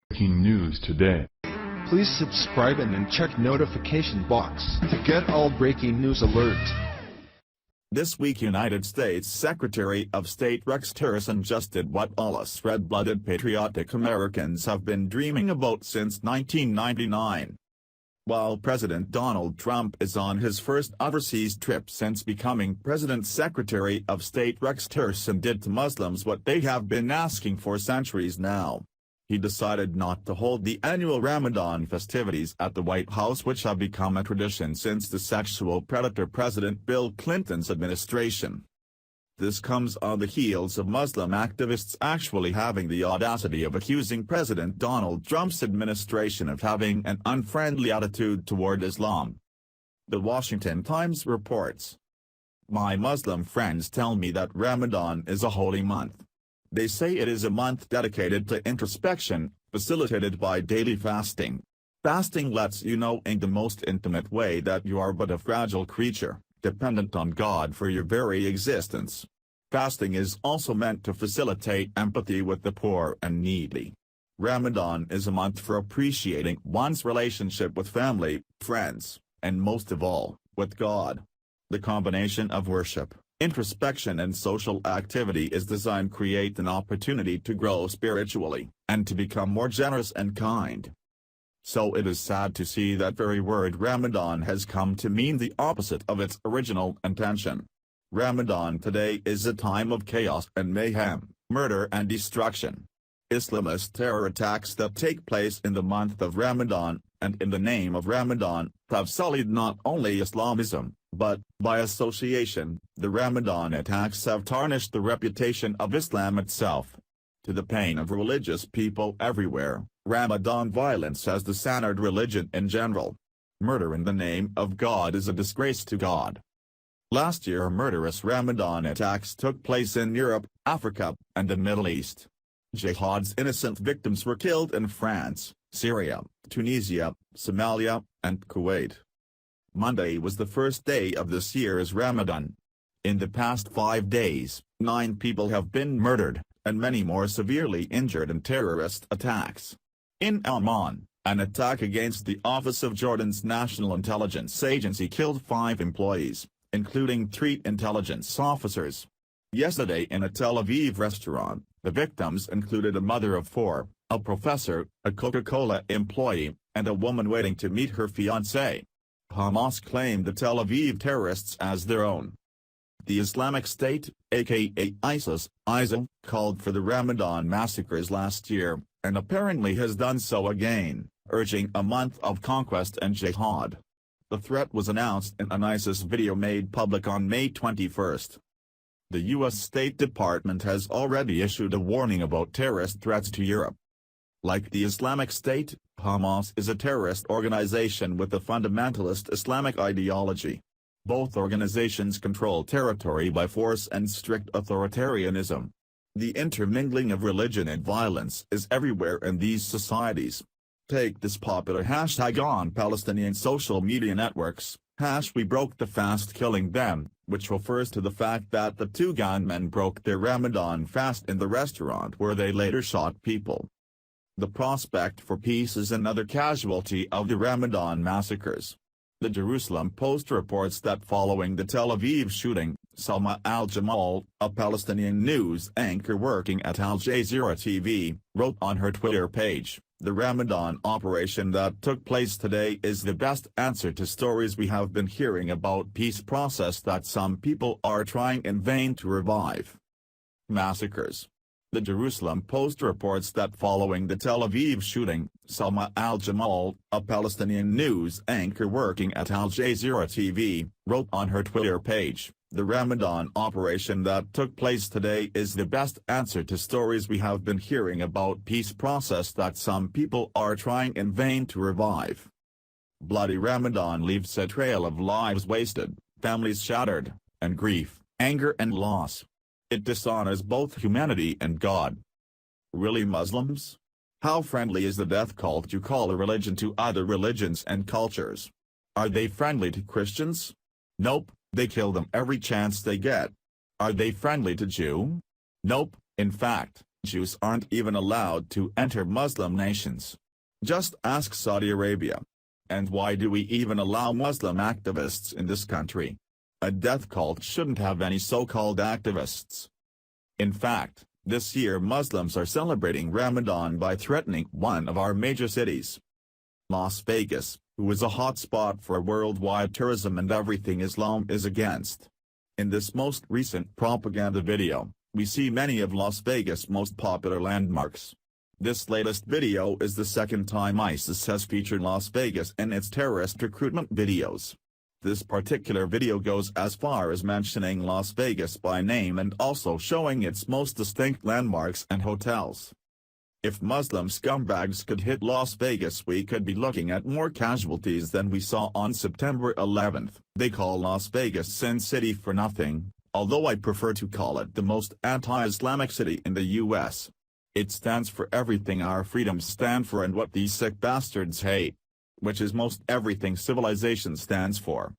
Breaking news today. Please subscribe and then check notification box to get all breaking news alerts. This week, United States Secretary of State Rex Tillerson just did what all us red-blooded patriotic Americans have been dreaming about since 1999. While President Donald Trump is on his first overseas trip since becoming president, Secretary of State Rex Tillerson did to Muslims what they have been asking for centuries now. He decided not to hold the annual Ramadan festivities at the White House, which have become a tradition since the sexual predator President Bill Clinton's administration. This comes on the heels of Muslim activists actually having the audacity of accusing President Donald Trump's administration of having an unfriendly attitude toward Islam. The Washington Times reports, "My Muslim friends tell me that Ramadan is a holy month. They say it is a month dedicated to introspection, facilitated by daily fasting. Fasting lets you know in the most intimate way that you are but a fragile creature, dependent on God for your very existence. Fasting is also meant to facilitate empathy with the poor and needy. Ramadan is a month for appreciating one's relationship with family, friends, and most of all, with God. The combination of worship, introspection and social activity is designed to create an opportunity to grow spiritually, and to become more generous and kind." So it is sad to see that very word Ramadan has come to mean the opposite of its original intention. Ramadan today is a time of chaos and mayhem, murder and destruction. Islamist terror attacks that take place in the month of Ramadan, and in the name of Ramadan, have sullied not only Islamism, but, by association, the Ramadan attacks have tarnished the reputation of Islam itself. To the pain of religious people everywhere, Ramadan violence has dishonored religion in general. Murder in the name of God is a disgrace to God. Last year, murderous Ramadan attacks took place in Europe, Africa, and the Middle East. Jihad's innocent victims were killed in France, Syria, Tunisia, Somalia, and Kuwait. Monday was the first day of this year's Ramadan. In the past 5 days, 9 people have been murdered, and many more severely injured in terrorist attacks. In Oman, an attack against the office of Jordan's National Intelligence Agency killed 5 employees, including 3 intelligence officers. Yesterday, in a Tel Aviv restaurant, the victims included a mother of 4, a professor, a Coca-Cola employee, and a woman waiting to meet her fiancé. Hamas claimed the Tel Aviv terrorists as their own. The Islamic State, aka ISIL, called for the Ramadan massacres last year, and apparently has done so again, urging a month of conquest and jihad. The threat was announced in an ISIS video made public on May 21. The U.S. State Department has already issued a warning about terrorist threats to Europe. Like the Islamic State, Hamas is a terrorist organization with a fundamentalist Islamic ideology. Both organizations control territory by force and strict authoritarianism. The intermingling of religion and violence is everywhere in these societies. Take this popular hashtag on Palestinian social media networks, #We broke the fast killing them, which refers to the fact that the 2 gunmen broke their Ramadan fast in the restaurant where they later shot people. The prospect for peace is another casualty of the Ramadan massacres. The Jerusalem Post reports that following the Tel Aviv shooting, Salma al-Jamal, a Palestinian news anchor working at Al Jazeera TV, wrote on her Twitter page, "The Ramadan operation that took place today is the best answer to stories we have been hearing about peace process that some people are trying in vain to revive." Massacres. The Jerusalem Post reports that following the Tel Aviv shooting, Salma al-Jamal, a Palestinian news anchor working at Al Jazeera TV, wrote on her Twitter page, "The Ramadan operation that took place today is the best answer to stories we have been hearing about peace process that some people are trying in vain to revive." Bloody Ramadan leaves a trail of lives wasted, families shattered, and grief, anger and loss. It dishonors both humanity and God. Really, Muslims? How friendly is the death cult you call a religion to other religions and cultures? Are they friendly to Christians? Nope, they kill them every chance they get. Are they friendly to Jew? Nope, in fact, Jews aren't even allowed to enter Muslim nations. Just ask Saudi Arabia. And why do we even allow Muslim activists in this country? A death cult shouldn't have any so-called activists. In fact, this year Muslims are celebrating Ramadan by threatening one of our major cities. Las Vegas, who is a hotspot for worldwide tourism and everything Islam is against. In this most recent propaganda video, we see many of Las Vegas' most popular landmarks. This latest video is the second time ISIS has featured Las Vegas in its terrorist recruitment videos. This particular video goes as far as mentioning Las Vegas by name and also showing its most distinct landmarks and hotels. If Muslim scumbags could hit Las Vegas, we could be looking at more casualties than we saw on September 11th. They call Las Vegas Sin City for nothing, although I prefer to call it the most anti-Islamic city in the US. It stands for everything our freedoms stand for and what these sick bastards hate. Which is most everything civilization stands for.